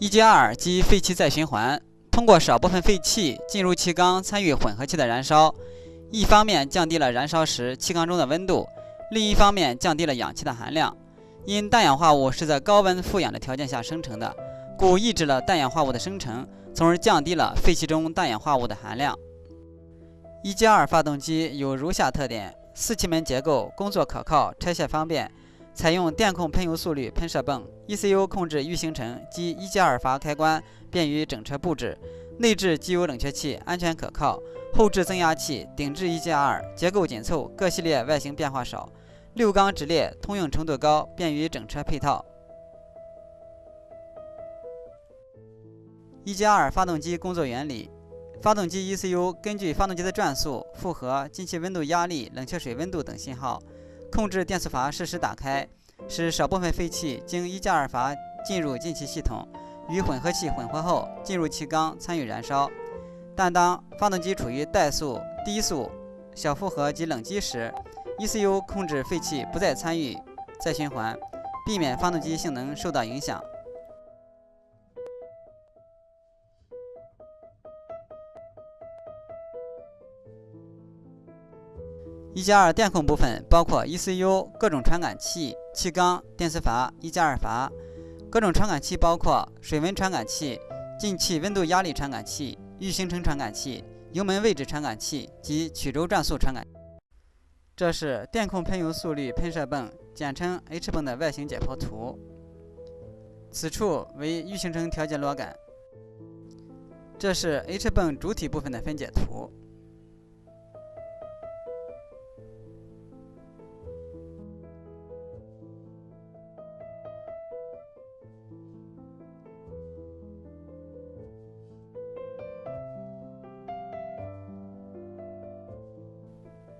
1+2即废气再循环，通过少部分废气进入气缸参与混合气的燃烧，一方面降低了燃烧时气缸中的温度，另一方面降低了氧气的含量。因氮氧化物是在高温富氧的条件下生成的，故抑制了氮氧化物的生成，从而降低了废气中氮氧化物的含量。1+2发动机有如下特点：四气门结构，工作可靠，拆卸方便，采用电控喷油速率喷射泵 ECU 控制预行程及1+2阀开关，便于整车布置。内置机油冷却器，安全可靠；后置增压器，顶置1+2，结构紧凑，各系列外形变化少。6缸直列，通用程度高，便于整车配套。1+2发动机工作原理：发动机 ECU 根据发动机的转速、负荷、进气温度、压力、冷却水温度等信号，控制电磁阀适时打开，使少部分废气经1+2阀进入进气系统，与混合气混合后进入气缸参与燃烧。但当发动机处于怠速、低速、小负荷及冷机时， ECU 控制废气不再参与再循环，避免发动机性能受到影响。1+2电控部分包括 ECU、各种传感器、气缸、电磁阀、1+2阀。各种传感器包括水温传感器、进气温度压力传感器、预行程传感器、油门位置传感器及曲轴转速传感器。这是电控喷油速率喷射泵，简称 H 泵的外形解剖图。此处为预行程调节螺杆。这是 H 泵主体部分的分解图。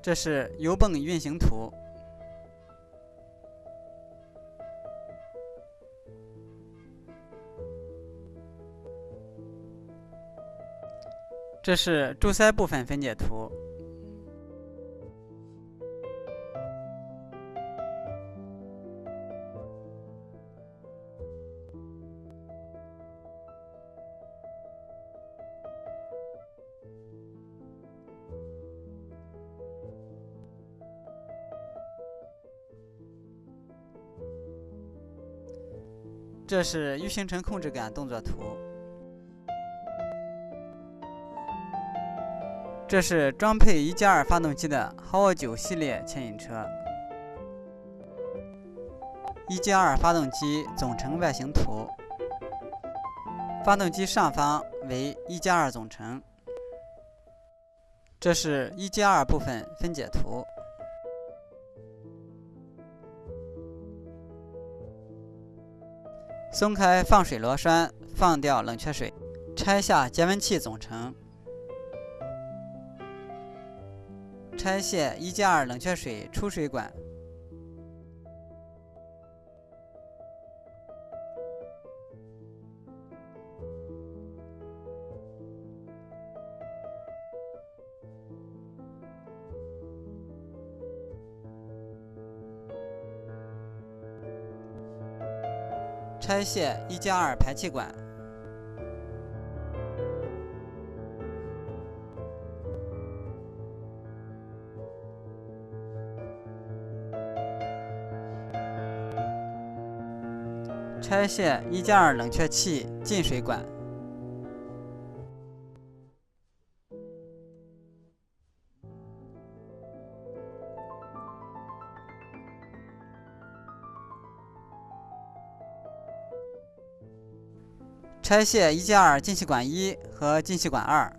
这是油泵运行图。这是柱塞部分分解图。这是预行程控制杆动作图。这是装配1+2发动机的豪沃9系列牵引车。1+2发动机总成外形图。发动机上方为1+2总成。这是1+2部分分解图。松开放水螺栓，放掉冷却水，拆下节温器总成。拆卸1+2冷却水出水管。拆卸1+2排气管。拆卸1+2冷却器进水管。拆卸1+2进气管1和进气管2。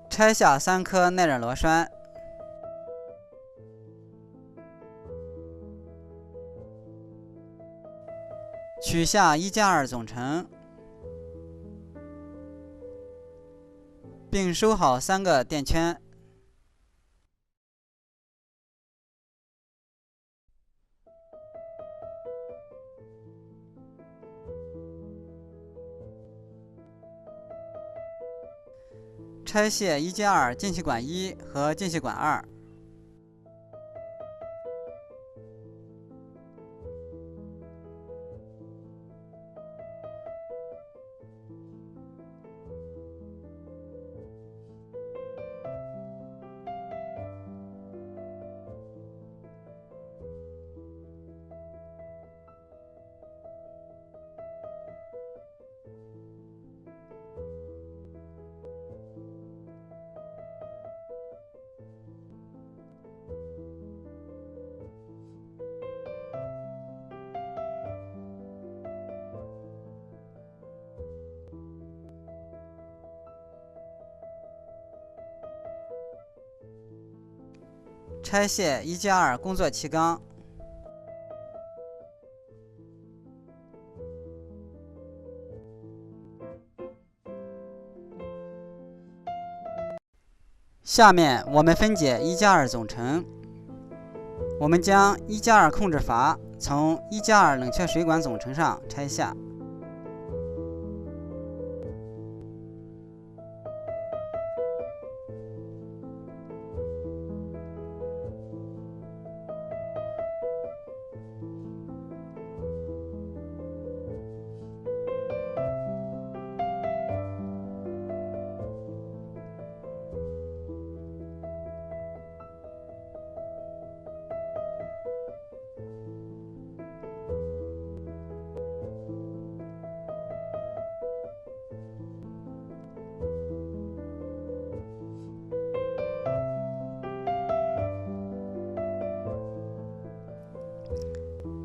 拆下3颗耐热螺栓。取下1+2总成，并收好3个电圈。拆卸1接2进气管1和进气管2。拆卸1接2工作气缸。下面我们分解1加2总成。我们将1加2控制阀从1加2冷却水管总成上拆下。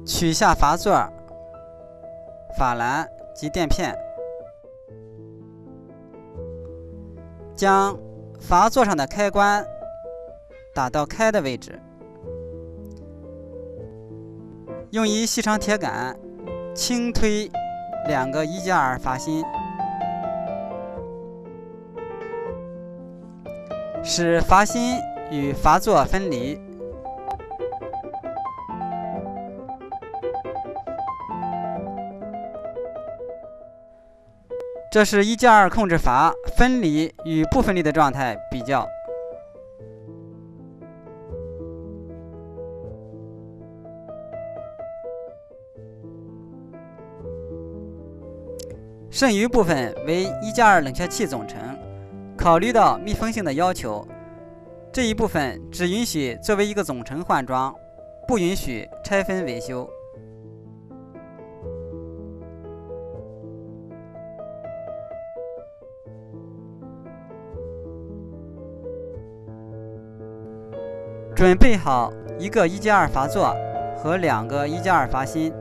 取下阀座、阀栏及垫片，将阀座上的开关打到开的位置，用一细长铁杆轻推2个1加2阀芯，使阀芯与阀座分离。这是1加2控制阀分离与不分离的状态比较。剩余部分为1加2冷却器总成。考虑到密封性的要求，这一部分只允许作为一个总成换装，不允许拆分维修。准备好1个1加2阀座和2个1加2阀芯。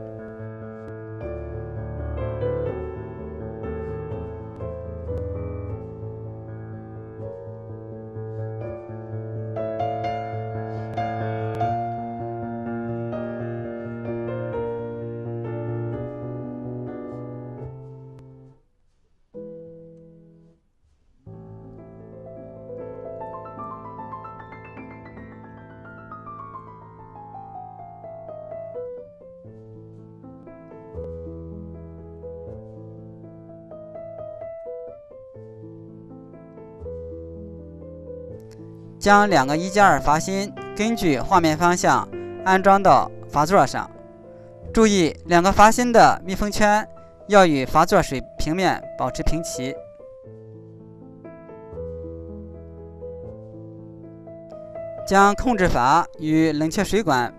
将2个1加2阀芯根据画面方向安装到阀座上，注意2个阀芯的密封圈要与阀座水平面保持平齐。将控制阀与冷却水管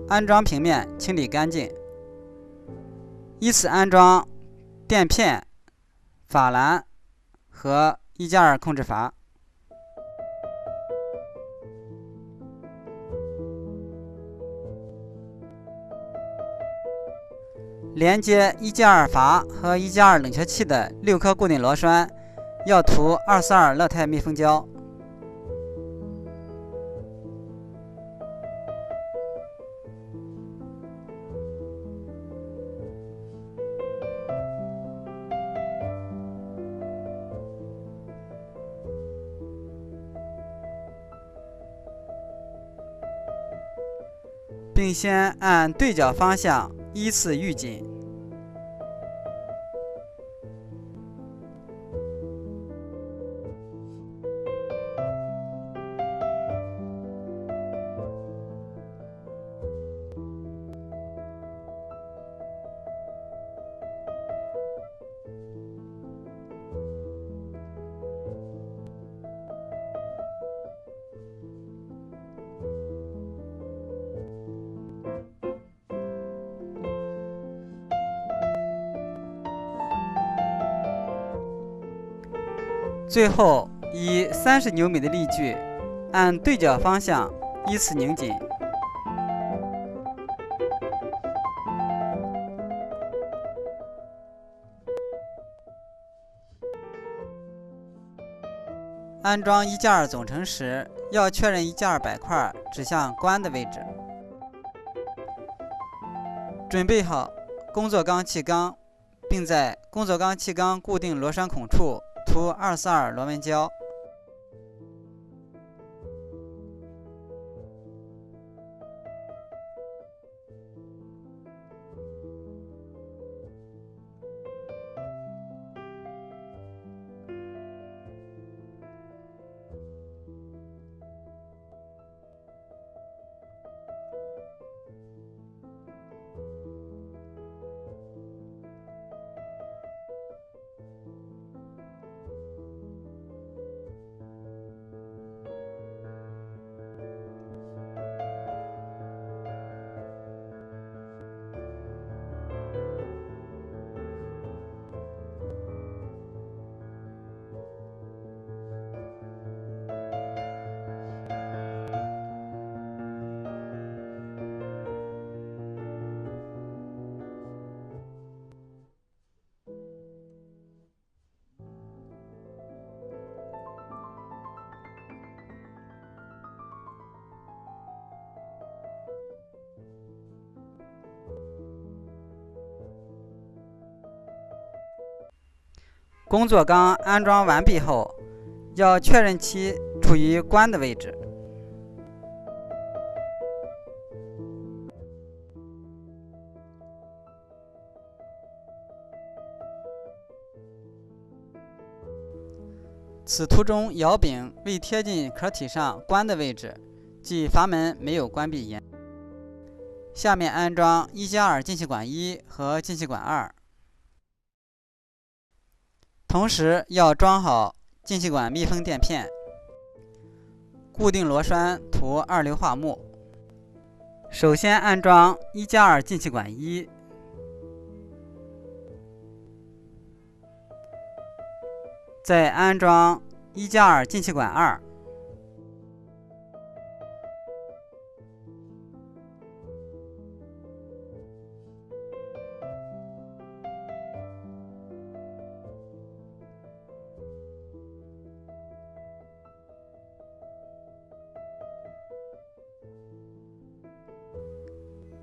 安装平面清理干净，依次安装垫片、阀栏和1加2控制阀。连接1加2阀和1加2冷却器的6颗固定螺栓要涂242乐肽密封胶。并先按对角方向依次预紧。最后以30牛米的力矩按对角方向依次拧紧。安装1加2总成时，要确认1加2板块指向关的位置。准备好工作钢气缸，并在工作钢气缸固定螺栓孔处涂242螺纹胶。工作缸安装完毕后，要确认其处于关的位置。此图中摇柄未贴近壳体上关的位置，即阀门没有关闭严。下面安装1加2进气管1和进气管2。同时要装好进气管密封垫片，固定螺栓涂2硫化钼。首先安装1加2进气管1，再安装1加2进气管2。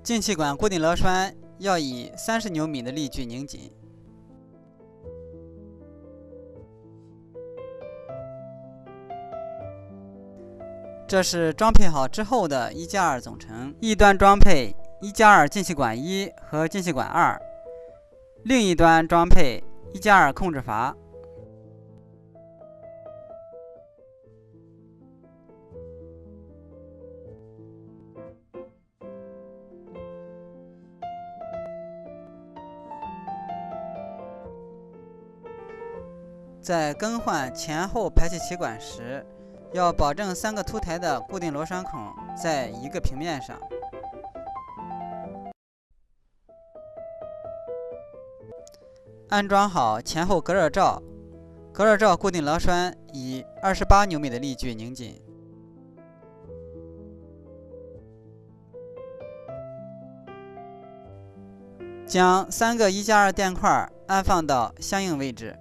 进气管固定螺栓要以30牛米的力矩拧紧。这是装配好之后的1加2总成，一端装配1加2进气管1和进气管2，另一端装配1加2控制阀。在更换前后排气气管时，要保证3个凸台的固定螺栓孔在一个平面上。安装好前后隔热罩，隔热罩固定螺栓以28牛米的力矩拧紧。将3个1加2垫块安放到相应位置。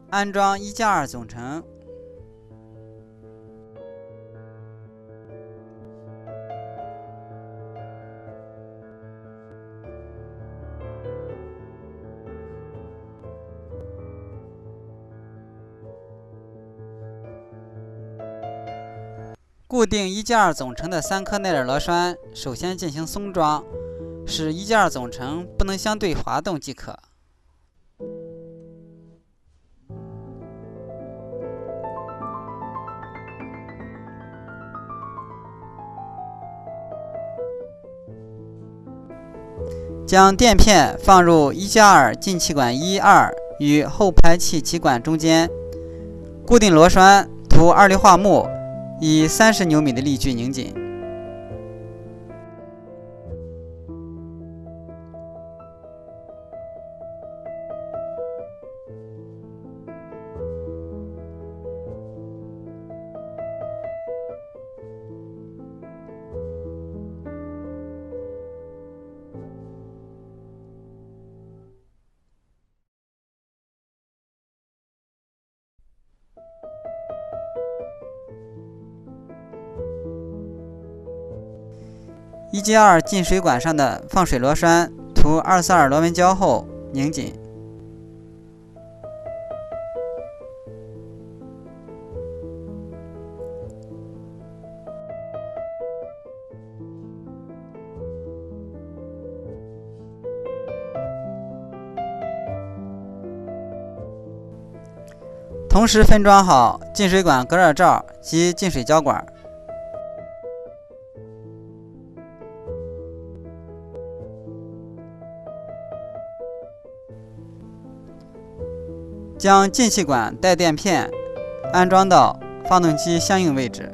安装1加2总成。固定1加2总成的3颗耐热螺栓，首先进行松装，使1加2总成不能相对滑动即可。将垫片放入1加2进气管1、2与后排气气管中间，固定螺栓涂2硫化钼，以30牛米的力矩拧紧。1G2 进水管上的放水螺栓涂242螺纹胶后拧紧。同时分装好进水管隔热罩及进水胶管。将进气管带垫片安装到发动机相应位置。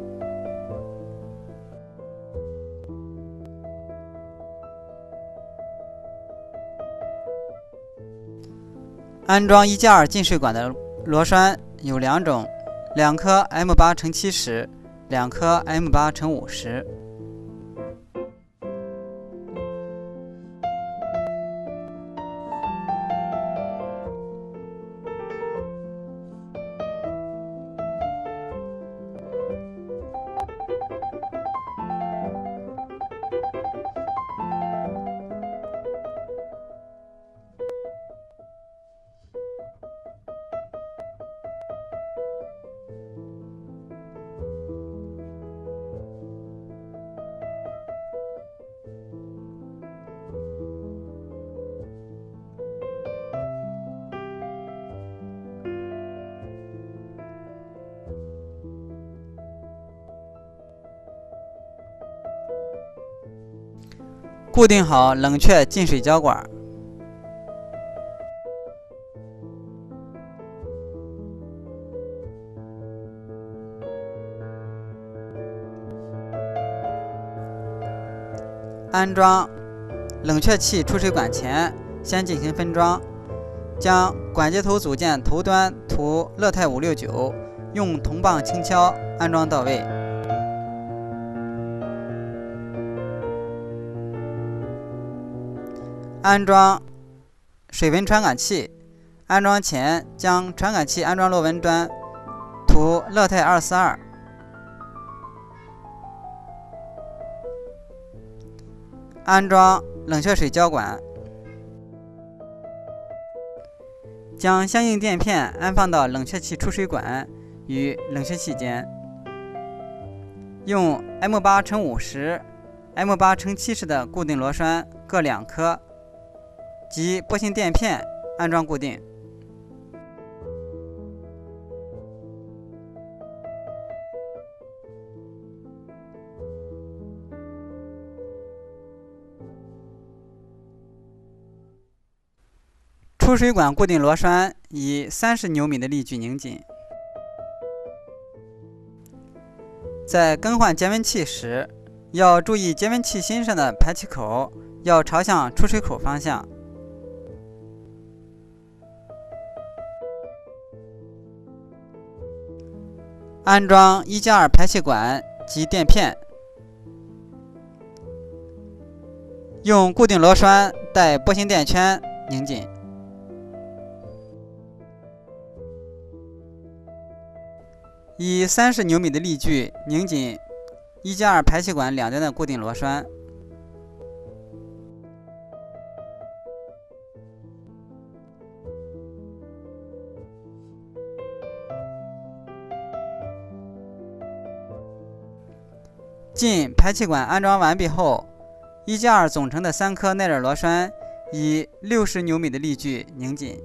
安装1+2进水管的螺栓有2种，2颗 M8×70， 2颗 M8×50。固定好冷却进水胶管。安装冷却器出水管前，先进行分装，将管接头组件头端涂乐泰569，用铜棒轻敲安装到位。安装水纹传感器，安装前将传感器安装螺纹端涂乐泰242。安装冷却水胶管，将相应垫片安放到冷却器出水管与冷却器间，用 M8×50、M8×70的固定螺栓各2颗及波形垫片安装固定。出水管固定螺栓以30牛米的力矩拧紧。在更换节温器时，要注意节温器芯上的排气口要朝向出水口方向。安装1+2排气管及垫片，用固定螺栓带波形垫圈拧紧。以30牛米的力矩拧紧1+2排气管两端的固定螺栓。进排气管安装完毕后，1+2总成的3颗耐热螺栓以60牛米的力矩拧紧。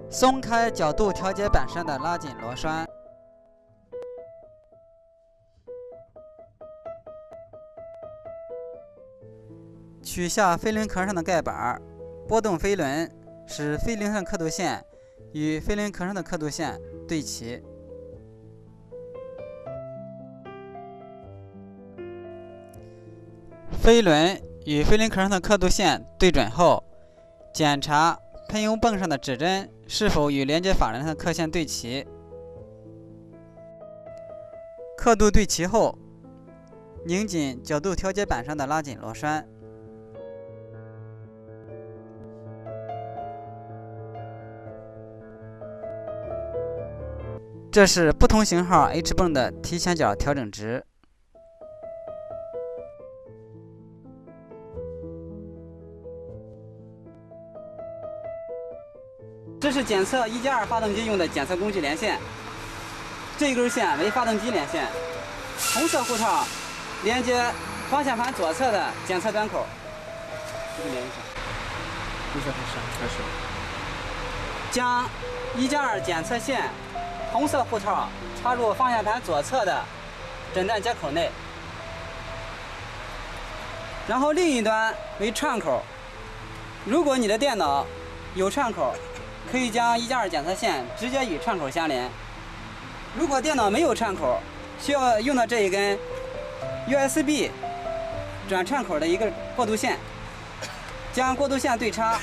松开角度调节板上的拉紧螺栓，取下飞轮壳上的盖板，拨动飞轮，使飞轮上的刻度线与飞轮壳上的刻度线对齐。飞轮与飞轮壳上的刻度线对准后，检查喷油泵上的指针是否与连接法兰的刻线对齐。刻度对齐后，拧紧角度调节板上的拉紧螺栓。这是不同型号 H 泵的提前角调整值。这是检测1+2发动机用的检测工具连线，这一根线为发动机连线，红色护罩连接方向盘左侧的检测端口。这个连一下。开始。将1+2检测线红色护罩插入方向盘左侧的诊断接口内，然后另一端为串口。如果你的电脑有串口，可以将1+2检测线直接与串口相连。如果电脑没有串口，需要用到这一根 USB 转串口的一个过渡线，将过渡线对插，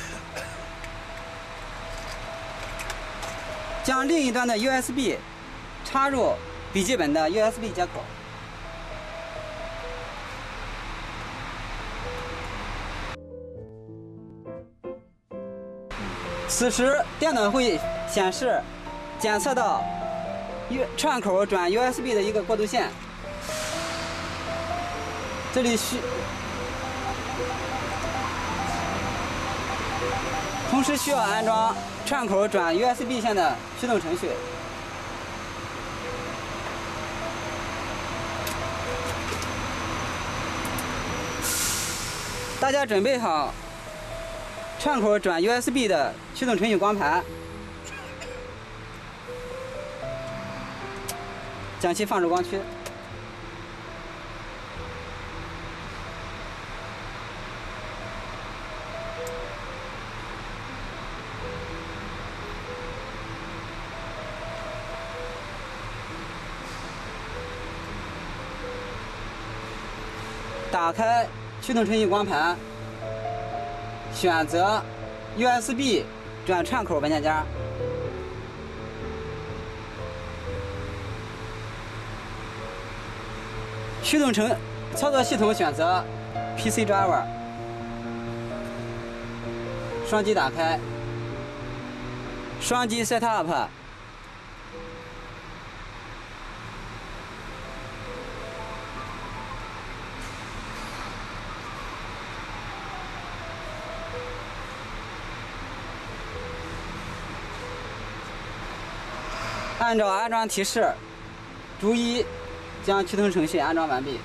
将另一端的 USB 插入笔记本的 USB 接口。此时电脑会显示检测到串口转 USB 的一个过渡线，这里同时需要安装串口转 USB 线的驱动程序。大家准备好串口转 USB 的驱动程序光盘，将其放入光驱。打开驱动程序光盘，选择 USB 转串口文件夹，驱动操作系统选择 PC Driver， 双击打开，双击 Setup， 按照安装提示，逐一将驱动程序安装完毕。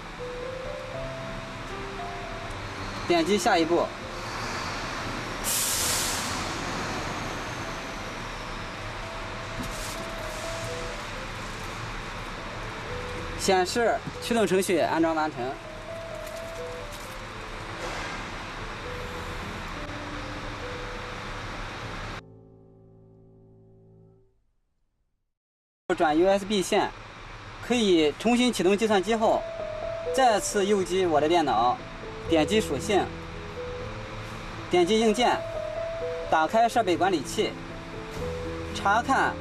点击下一步。显示驱动程序安装完成。转 USB 线，可以重新启动计算机后，再次右击我的电脑，点击属性，点击硬件，打开设备管理器，查看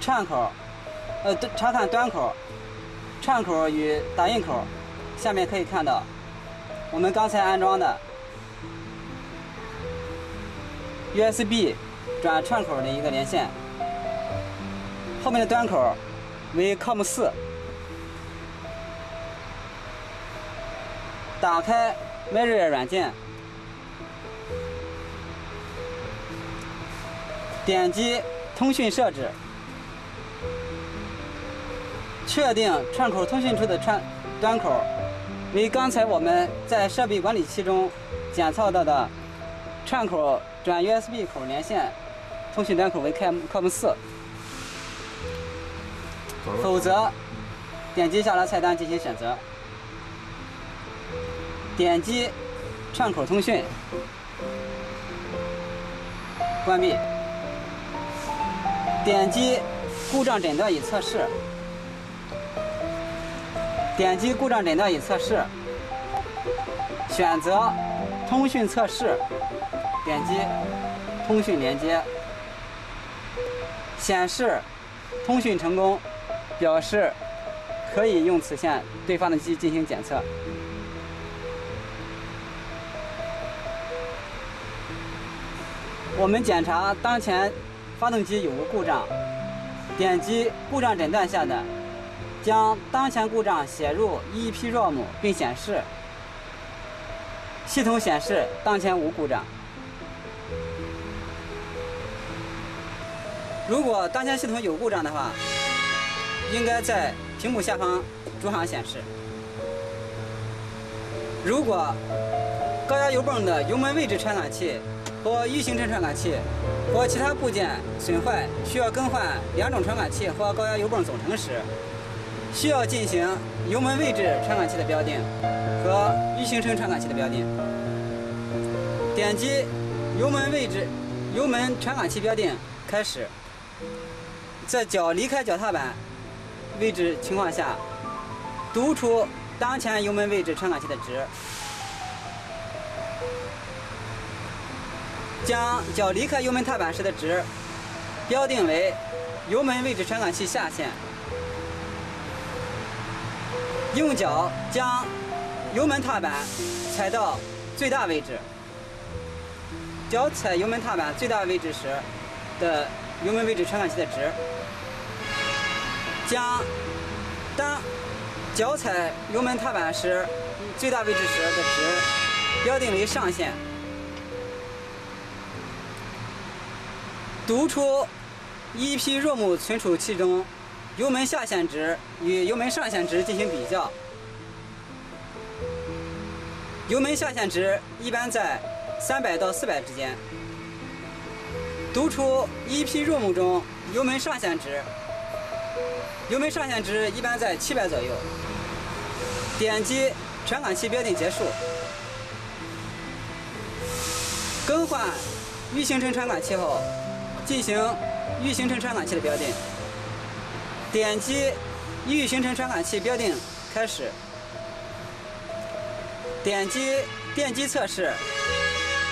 串口，查看端口、串口与打印口。下面可以看到我们刚才安装的 USB 转串口的一个连线。后面的端口为 COM4， 打开 Meria 软件，点击通讯设置，确定串口通讯处的端口为刚才我们在设备管理器中检测到的串口转 USB 口连线通讯端口为 COM4。否则，点击下拉菜单进行选择，点击串口通讯，关闭，点击故障诊断与测试，点击故障诊断与测试，选择通讯测试，点击通讯连接，显示通讯成功，表示可以用此线对发动机进行检测。我们检查当前发动机有无故障，点击故障诊断下的，将当前故障写入 EEPROM 并显示，系统显示当前无故障。如果当前系统有故障的话，应该在屏幕下方主行显示。如果高压油泵的油门位置传感器或预行程传感器或其他部件损坏，需要更换两种传感器或高压油泵总成时，需要进行油门位置传感器的标定和预行程传感器的标定。点击油门传感器标定开始，在脚离开脚踏板位置情况下，读出当前油门位置传感器的值，将脚离开油门踏板时的值标定为油门位置传感器下限，用脚将油门踏板踩到最大位置，脚踩油门踏板最大位置时的油门位置传感器的值，将当脚踩油门踏板时最大位置时的值标定为上限，读出 EEPROM 存储器中油门下限值与油门上限值进行比较。油门下限值一般在300到400之间，读出 EEPROM 中油门上限值，油门上限值一般在700左右。点击传感器标定结束，更换预行程传感器后，进行预行程传感器的标定。点击预行程传感器标定开始，点击电机测试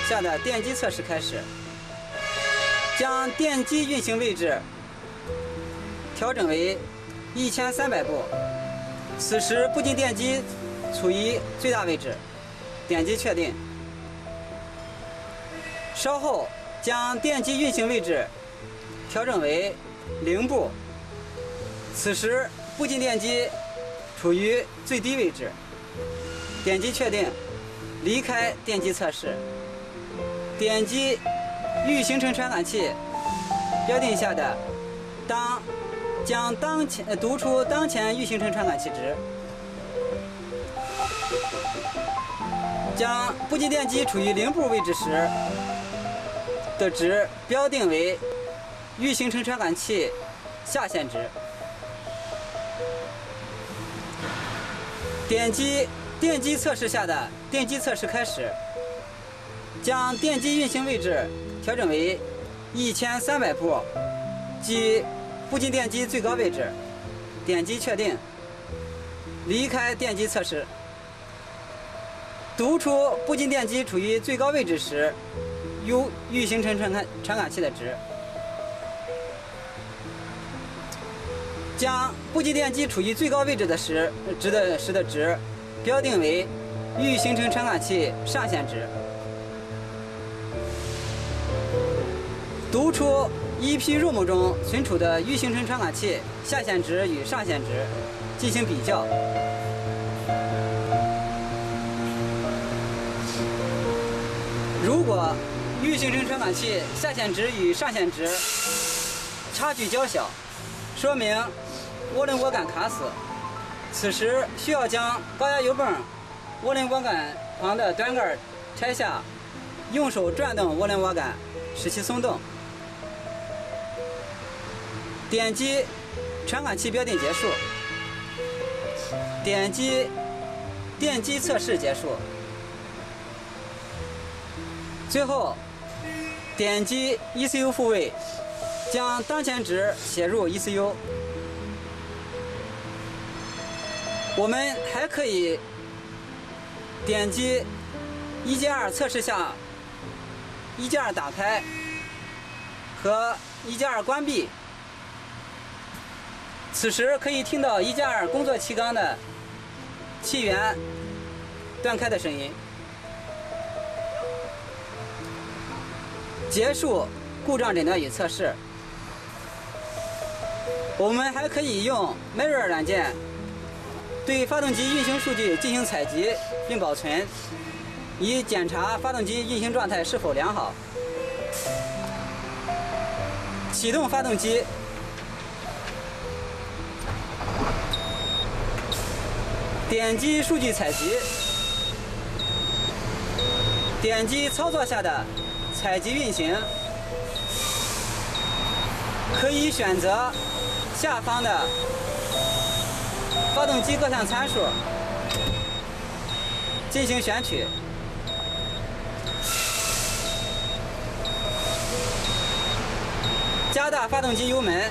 下的电机测试开始，将电机运行位置调整为1300步，此时步进电机处于最大位置，点击确定。稍后将电机运行位置调整为0步，此时步进电机处于最低位置，点击确定，离开电机测试。点击预行程传感器标定下的将读出当前预行程传感器值，将步进电机处于0步位置时的值标定为预行程传感器下限值。点击电机测试下的电机测试开始，将电机运行位置调整为1300步，即步进电机最高位置，点击确定，离开电机测试。读出步进电机处于最高位置时预行程传感器的值，将步进电机处于最高位置的时的值标定为预行程传感器上限值，读出 EEPROM 中存储的预行程传感器下限值与上限值进行比较。如果预行程传感器下限值与上限值差距较小，说明涡轮涡杆卡死，此时需要将高压油泵涡轮涡杆旁的端盖拆下，用手转动涡轮涡杆使其松动。点击传感器标定结束，点击电机测试结束，最后点击 ECU 复位，将当前值写入 ECU。我们还可以点击1+2测试下1键打开和1键关闭。此时可以听到1键工作气缸的气源断开的声音。结束故障诊断与测试。我们还可以用 Mirror 软件对发动机运行数据进行采集并保存，以检查发动机运行状态是否良好。启动发动机，点击数据采集，点击操作下的采集运行，可以选择下方的发动机各项参数进行选取。加大发动机油门，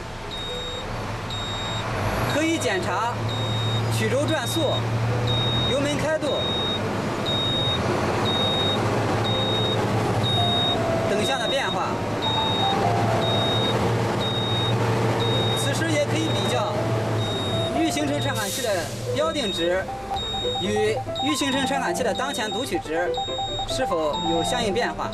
可以检查曲轴转速、油门开度等项的变化。此时也可以比较预行程传感器的标定值与预行程传感器的当前读取值是否有相应变化。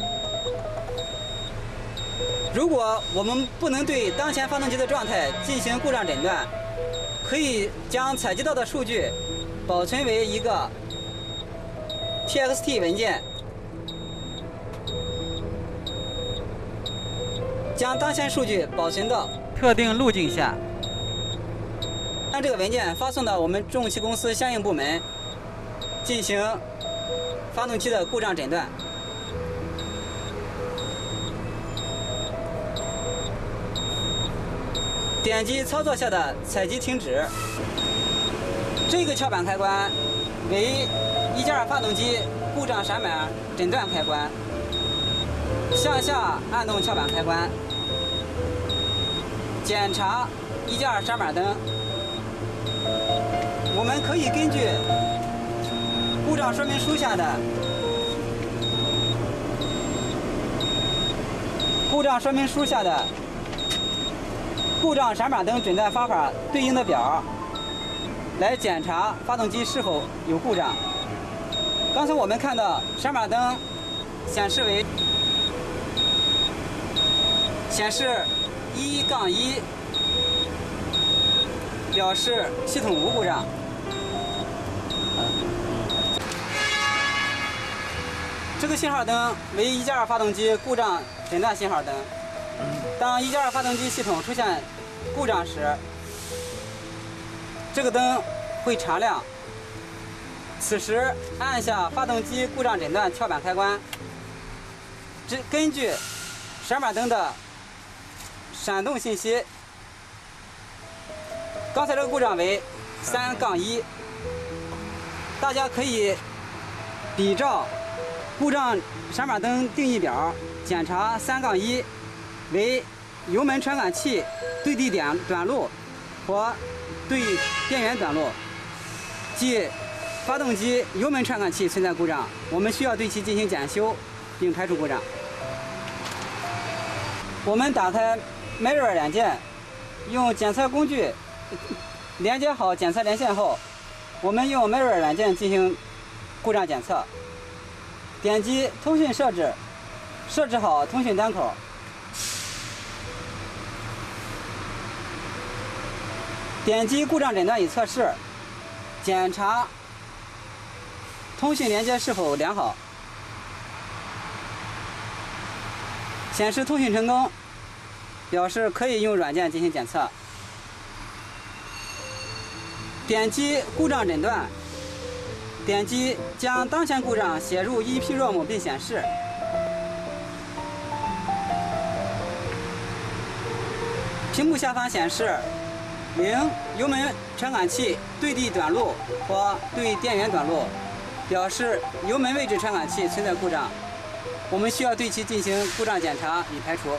如果我们不能对当前发动机的状态进行故障诊断，可以将采集到的数据保存为一个 TXT 文件，将当前数据保存到特定路径下，将这个文件发送到我们重汽公司相应部门进行发动机的故障诊断。点击操作下的采集停止。这个翘板开关为1键发动机故障闪码诊断开关。向下按动翘板开关，检查1键闪码灯。我们可以根据故障说明书下的故障闪码灯诊断方法对应的表来检查发动机是否有故障。刚才我们看到闪码灯显示1-1，表示系统无故障。这个信号灯为1键发动机故障诊断信号灯。当1键发动机系统出现故障时，这个灯会常亮。此时按下发动机故障诊断翘板开关，根据闪码灯的闪动信息，刚才这个故障为3-1，大家可以比照故障闪码灯定义表检查3-1为油门传感器对地短路或对电源短路，即发动机油门传感器存在故障，我们需要对其进行检修并排除故障。我们打开 Mirror 软件，用检测工具连接好检测连线后，我们用 Mirror 软件进行故障检测。点击通讯设置，设置好通讯端口。点击故障诊断与测试，检查通讯连接是否良好。显示通讯成功，表示可以用软件进行检测。点击故障诊断，点击将当前故障写入 EEPROM 并显示。屏幕下方显示0油门传感器对地短路或对电源短路，表示油门位置传感器存在故障，我们需要对其进行故障检查以排除。